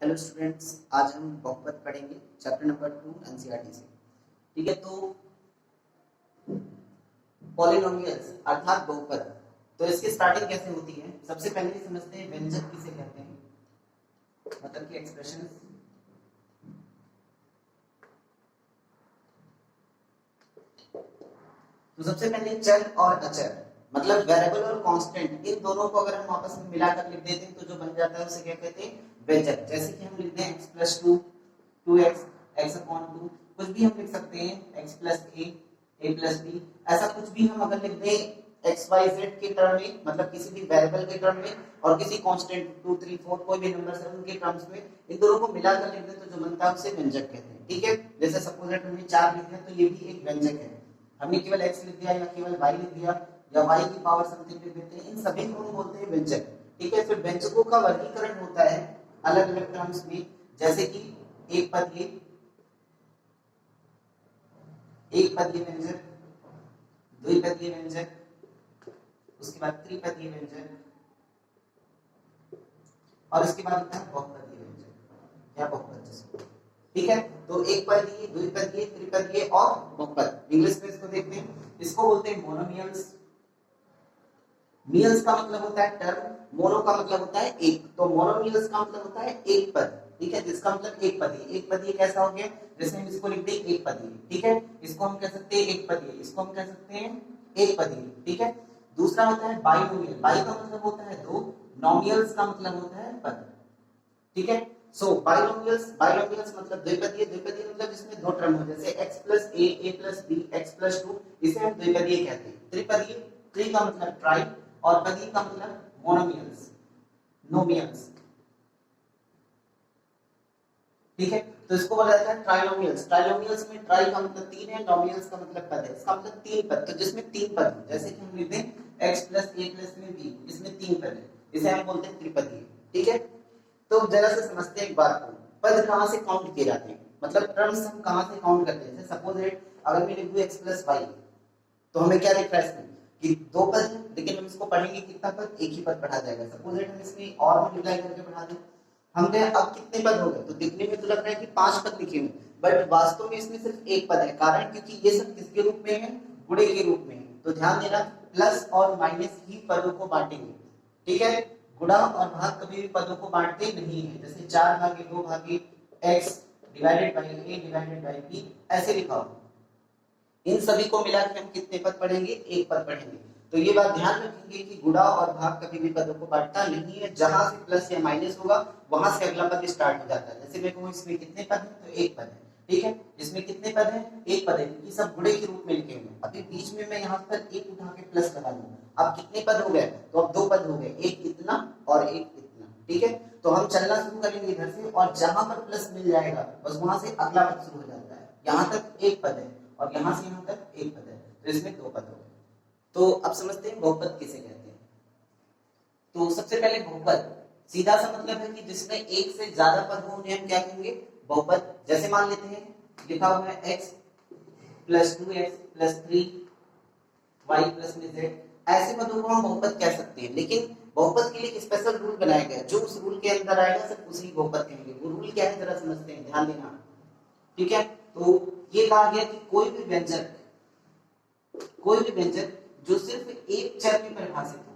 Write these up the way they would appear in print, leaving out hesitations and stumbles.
Hello students, आज हम बहुपद पढ़ेंगे चैप्टर नंबर 2 एनसीईआरटी से। ठीक है, तो पॉलिनोमियल्स अर्थात बहुपद, तो इसकी स्टार्टिंग कैसे होती है? सबसे पहले समझते हैं व्यंजक किसे कहते हैं, मतलब कि एक्सप्रेशन। तो सबसे पहले चर और अचर, मतलब वेरिएबल और कांस्टेंट, इन दोनों को अगर हम आपस में मिलाकर लिख देते हैं तो जो बन जाता है उसे क्या कहते हैं? व्यंजक। जैसे कि हम लिखते हैं x+2, 2x, x/2, कुछ भी हम लिख सकते हैं, x+a, a+b, ऐसा कुछ भी हम अगर लिख दें xyz के टर्म में, मतलब किसी भी वेरिएबल के टर्म में, और किसी कांस्टेंट 2 3 4 कोई भी नंबर से उनके टर्म्स में इन दोनों को मिलाकर लिख दें तो जो बनता है उसे व्यंजक कहते हैं। ठीक है, जैसे सपोज दैट हमने 4 लिख दिया तो ये भी एक व्यंजक है। हमने केवल x लिख दिया या केवल y लिख दिया या y की पावर समथिंग लिख देते हैं, इन सभी को हम बोलते हैं व्यंजक। ठीक है, फिर व्यंजकों का वर्गीकरण होता है अलग अलग टर्म्स में, जैसे कि एक पदीय व्यंजक, द्विपदीय व्यंजक, उसके बाद त्रिपदीय व्यंजक, और इसके बाद होता है बहुपदीय व्यंजक या बहुपद जिसको। ठीक है, तो एक पदीय, द्विपदीय, त्रिपदीय और बहुपद। इंग्लिश में इसको देखते हैं, इसको बोलते हैं मोनोमियल्स। मियल्स का मतलब होता है टर्म, मोनो का मतलब होता है एक, तो मोनोमियल्स का मतलब होता है एक पद। ठीक है, जिसका मतलब एक पदीय। एक पदीय कैसा हो गया? जैसे हम इसको लिख दें एक पदीय। ठीक है, इसको हम कह सकते हैं एक पदीय, इसको हम कह सकते हैं एक पदीय। ठीक है, दूसरा होता है बाइनोमियल। बाई का मतलब होता है दो, नोमियल्स का मतलब होता है पद। ठीक है, सो बाइनोमियल्स मतलब द्विपदीय। द्विपदीय मतलब जिसमें दो टर्म हो, जैसे x+a, a+b, x+2, इसे हम द्विपदीय कहते हैं। त्रिपदीय, त्रि का मतलब ट्राई और पदीय का मतलब मोनोमियल्स, नोमियल्स। ठीक है, तो इसको बोला जाता है ट्राइनोमियल्स। ट्राइनोमियल्स में ट्राई का मतलब तीन है, नोमियल्स का मतलब पद है, इसका मतलब तीन पद। तो जिसमें तीन पद हो, जैसे कि हम लिखते हैं x+a+b, इसमें तीन पद है, इसे हम बोलते हैं त्रिपदीय। ठीक है, तो जरा से समझते हैं एक बात को, पद कहां से काउंट किए जाते हैं, मतलब टर्म्स हम कहां से काउंट करते हैं। जैसे सपोज दैट अगर मैं लिख दूं x+y, तो हमें क्या दिख रहा है इसमें कि दो पद है, लेकिन हम इसको पढ़ेंगे कितना पद? एक ही पद पढ़ा जाएगा। सपोज दैट हम इसमें और मल्टीप्लाई करके पढ़ा दें, हमने अब कितने पद हो गए? तो दिखने में तो लग रहा है कि 5 पद लिखे हुए, बट वास्तव में इसमें सिर्फ एक पद है। कारण क्योंकि ये सब किसके रूप में है? गुणे के रूप में है। तो ध्यान देना, प्लस और माइनस ही पदों को बांटेंगे। ठीक है, गुणा और भाग कभी भी पदों को बांटते नहीं है। जैसे 4/2 x divided by a divided by b, ऐसे लिखा हो। इन सभी को मिलाकर हम कितने पद पढ़ेंगे? एक पद पढ़ेंगे। तो ये बात ध्यान रखेंगे कि गुणा और भाग कभी भी पदों को बांटता नहीं है। जहां से प्लस या माइनस होगा वहां से अगला पद स्टार्ट हो जाता है। जैसे मैं कहूं इसमें कितने पद हैं? तो एक पद है। ठीक है, इसमें कितने पद हैं? एक पद है, क्योंकि सब गुणे के रूप में लिखे हुए हैं। अभी बीच में मैं यहाँ पर एक उठा के प्लस लगा दूंगा, अब कितने पद हो गए? तो अब दो पद हो गए, एक इतना और एक इतना। ठीक है, तो हम चलना शुरू करेंगे इधर से, और जहां पर प्लस मिल जाएगा बस वहां से अगला पद शुरू हो जाता है। यहाँ तक एक पद है और यहां से यहां तक एक पद है, तो इसमें दो पद हो गए। तो अब समझते हैं बहुपद किसे कहते हैं। तो सबसे पहले बहुपद सीधा सा मतलब है कि जिसमें एक से ज्यादा पद हो उन्हें हम क्या कहेंगे? बहुपद। जैसे मान लेते हैं लिखा हुआ है x+2x+3y+z, ऐसे पदों को हम बहुपद कह सकते हैं। लेकिन बहुपद के लिए एक स्पेशल रूल बनाया गया है, जो उस रूल के अंदर आएगा सिर्फ उसी बहुपद कहेंगे। वो रूल क्या है जरा समझते हैं, ध्यान देना। ठीक है, तो ये कहा गया कि कोई भी व्यंजक जो सिर्फ एक चर में परिभाषित हो।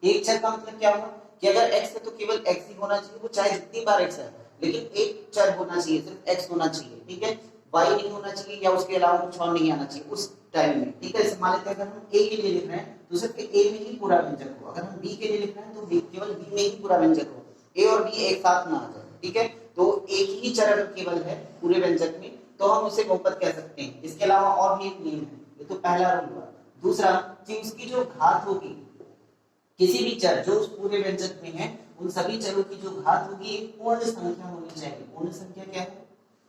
एक चर का मतलब क्या हुआ कि अगर x है तो केवल x ही होना चाहिए, वो चाहे जितनी बार x है, लेकिन एक चर होना चाहिए, सिर्फ x होना चाहिए। ठीक है, y नहीं होना चाहिए या उसके अलावा कुछ और नहीं आना चाहिए उस टाइम में। ठीक है, मान लेते हैं अगर हम a के लिए लिख रहे हैं तो सिर्फ a में ही पूरा व्यंजक हो। अगर हम b के लिए लिख रहे हैं तो केवल b में ही पूरा व्यंजक हो, a और b एक साथ ना आ जाए। ठीक है, तो एक ही चर अगर केवल है पूरे व्यंजक में तो हम उसे बहुपद कह सकते हैं। इसके अलावा और भी एक नियम है, ये तो पहला रूल हुआ। दूसरा कि उसकी जो घात होगी, किसी भी चर जो उस पूरे व्यंजक में है, उन सभी चरों की जो घात होगी एक पूर्ण संख्या होनी चाहिए। पूर्ण संख्या क्या है?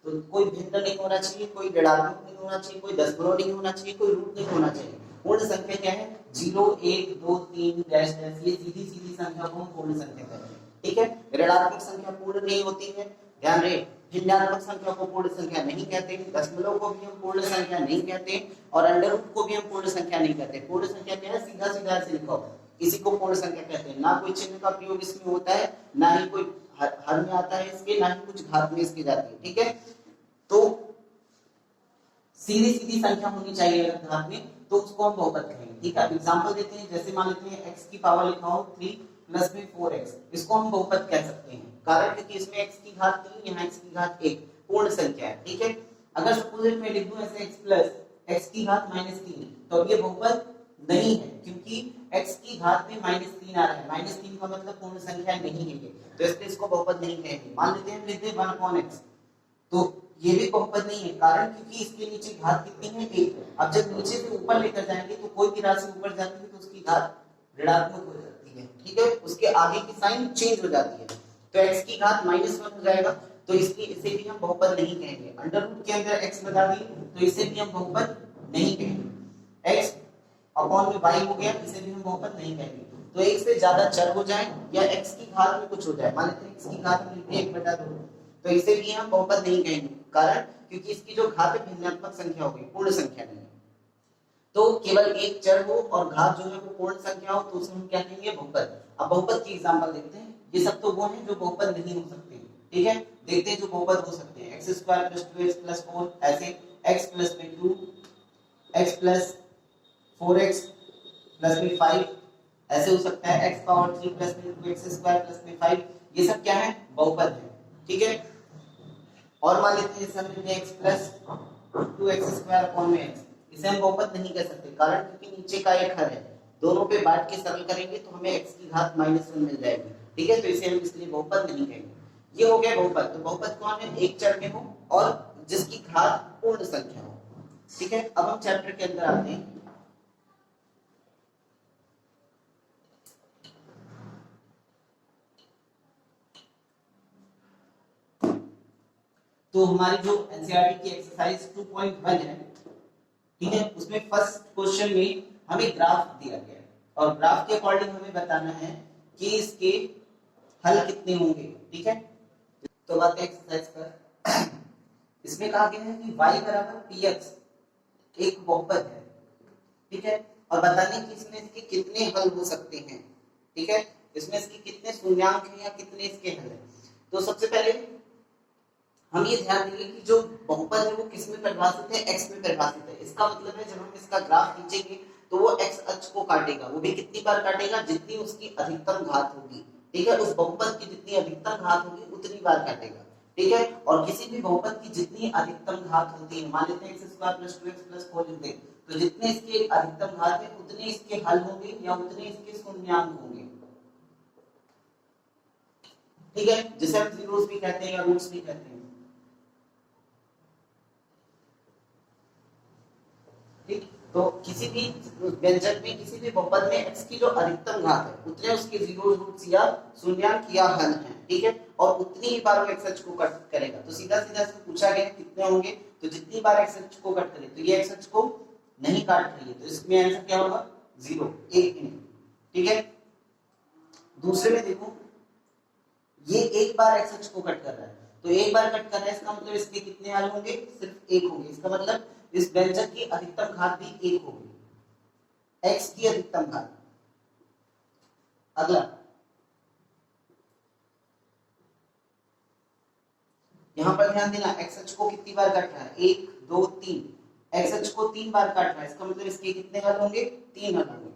तो कोई भिन्न नहीं होना चाहिए, कोई ऋणात्मक नहीं होना चाहिए, कोई दशमलव नहीं होना चाहिए, कोई रूट नहीं होना चाहिए। पूर्ण संख्या क्या है? 0 1 2 3 डैश डैश, ये सीधी सीधी संख्या को हम पूर्ण संख्या कहते हैं। ठीक है, ऋणात्मक संख्या पूर्ण नहीं होती है, ध्यान रहे। भिन्नात्मक संख्या को पूर्ण संख्या नहीं कहते, दशमलव को भी हम पूर्ण संख्या नहीं कहते, और अंडर रूट को भी हम पूर्ण संख्या नहीं कहते। पूर्ण संख्या क्या है? सीधा सीधा ऐसे लिखो, इसी को पूर्ण संख्या कहते हैं। ना कोई चिन्ह का प्रयोग इसमें होता है, ना ही कोई हर में आता है इसके, ना ही कुछ घात में इसके जाती है, ठीक है। तो सीधी सीधी संख्या होनी चाहिए अगर घात में, तो उसको हम बहुपद कहेंगे, ठीक है। एग्जांपल देते हैं, जैसे मान लेते हैं x की पावर लिखा हो 3 प्लस में 4x, इसको हम बहुपद कह सकते हैं, कारण क्योंकि इसमें x की घात 3, यहाँ x की घात 1 पूर्ण संख्या है, ठीक है। अगर सपोज मैं लिख दूं ऐसे x प्लस x की घात -3, तो अब ये बहुपद नहीं है, क्योंकि x की घात में -3 आ रहा है, -3 का मतलब पूर्ण संख्या नहीं है ये, तो इसलिए इसको बहुपद नहीं कहेंगे। मान लेते हैं लिख दें 1/x, तो ये भी बहुपद नहीं है, कारण क्योंकि इसके नीचे घात कितनी है 1। अब जब नीचे से ऊपर लेकर जाएंगे तो कोई भी राशि ऊपर जाती है तो उसकी घात ऋणात्मक हो जाती है, ठीक है, उसके आगे की साइन चेंज हो जाती है, तो x की घात -1 हो जाएगा, तो इसलिए इसे भी हम बहुपद नहीं कहेंगे। अंडर रूट के अंदर x लगा दिए तो इसे भी हम बहुपद नहीं कहेंगे। x अपॉन में y हो गया, इसे भी हम बहुपद नहीं कहेंगे। तो एक से ज्यादा चर हो जाए या x की घात में कुछ हो जाए, मान लेते हैं x की घात में 1/2, तो इसे भी हम बहुपद नहीं कहेंगे, कारण क्योंकि इसकी जो घात है भिन्नात्मक संख्या होगी, पूर्ण संख्या नहीं है। तो केवल एक चर हो और घात जो है वो पूर्ण संख्या हो, तो उसे हम क्या कहेंगे, बहुपद। अब बहुपद की एग्जांपल देखते हैं, ये सब तो वो हैं जो बहुपद नहीं हो सकते, ठीक है। देखते हैं जो बहुपद हो सकते हैं, x² + 2x + 4, ऐसे x + 2 x + 4x + 5, ऐसे हो सकता है x पावर 3 + 2x² + 5, ये सब क्या है, बहुपद है, ठीक है। और मान लेते हैं जैसे x + 2x² x, इसे हम बहुपद नहीं कह सकते, कारण क्योंकि नीचे का एक हर है, दोनों पे बांट के सरल करेंगे तो हमें x की घात -1 मिल जाएगी, ठीक है, तो इसे हम इसलिए बहुपद नहीं कहेंगे। ये हो गया बहुपद। तो बहुपद कौन है, एक चर में हो और जिसकी घात पूर्ण संख्या हो, ठीक है। अब हम चैप्टर के अंदर आते हैं। तो हमारी जो एनसीईआरटी की एक्सरसाइज 2.1 है, ठीक है, उसमें फर्स्ट क्वेश्चन में हमें ग्राफ दिया गया है और ग्राफ के अकॉर्डिंग हमें बताना है कि इसके हल कितने होंगे, ठीक है। तो बात है एक्सरसाइज पर। इसमें कहा गया है कि y = px एक बहुपद है, ठीक है, और बताने कि इसमें इसके कितने हल हो सकते हैं, ठीक है, इसमें इसके कितने शून्यांक हैं या कितने इसके हल हैं। तो सबसे पहले हम ये ध्यान देंगे कि जो बहुपद है वो किस में परिभाषित है, x में परिभाषित है। इसका मतलब है जब हम इसका ग्राफ खींचेंगे तो वो x अक्ष को काटेगा, वो भी कितनी बार काटेगा, जितनी उसकी अधिकतम घात होगी, ठीक है, उस बहुपद की जितनी अधिकतम घात होगी उतनी बार काटेगा, ठीक है। और किसी भी बहुपद की जितनी अधिकतम घात होती है, मान लेते हैं x² + 2x + 4 लिख दें, तो जितने इसके अधिकतम घात है उतने इसके हल होंगे या उतने इसके शून्यांक होंगे, ठीक है, जिसे हम जीरोस भी कहते हैं या रूट्स भी कहते हैं, ठीक। तो किसी भी व्यंजक में, किसी भी बहुपद में x की जो अधिकतम घात है उतने उसके जीरो रूट्स या शून्यांक या हल हैं, ठीक है, और उतनी ही बार वो x अक्ष को कट करेगा। तो सीधा सीधा से पूछा गया कितने होंगे, तो जितनी बार x अक्ष को कट करे, तो ये x अक्ष को नहीं काट रही है, तो इसमें आंसर क्या होगा, 0, 1 ही, ठीक है। दूसरे में देखो, ये एक बार x अक्ष को कट कर रहा है, तो एक बार कट कर रहा है, इसका मतलब इसके कितने हल होंगे, सिर्फ 1 होंगे। इसका मतलब इस व्यंजक की अधिकतम घात भी 1 होगी, x की अधिकतम घात। अगला, यहां पर ध्यान देना, x अक्ष को कितनी बार काट रहा है, 1 2 3, x अक्ष को 3 बार काट रहा है, इसका मतलब इसके कितने हल होंगे, 3 हल होंगे।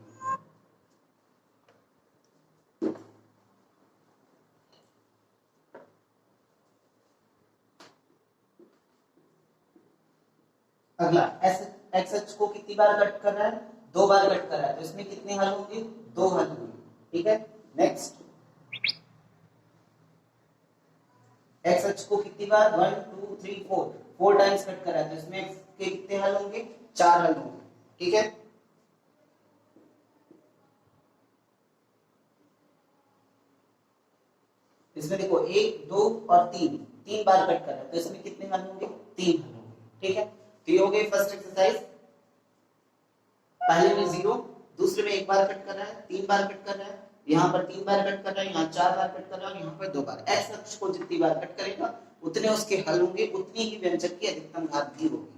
अगला, x अक्ष को कितनी बार कट कर रहा है, 2 बार कट कर रहा है, तो इसमें कितने हल होंगे, 2 हल होंगे, ठीक है। नेक्स्ट, x अक्ष को कितनी बार, 1 2 3 4 टाइम्स कट कर रहा है, तो इसमें x के कितने हल होंगे, 4 हल होंगे, ठीक है। इसमें देखो 1 2 और 3 बार कट कर रहा है, तो इसमें कितने हल होंगे, 3 हल होंगे, ठीक है। तो ये हो गई फर्स्ट एक्सरसाइज। पहले में 0, दूसरे में 1 बार कट कर रहा है, 3 बार कट कर रहा है, यहाँ पर 3 बार कट कर रहा है, यहाँ 4 बार कट कर रहा है, यहाँ पर 2 बार। x अक्ष को जितनी बार कट करेगा उतने उसके हल होंगे, उतनी ही व्यंजक की अधिकतम घात भी होगी।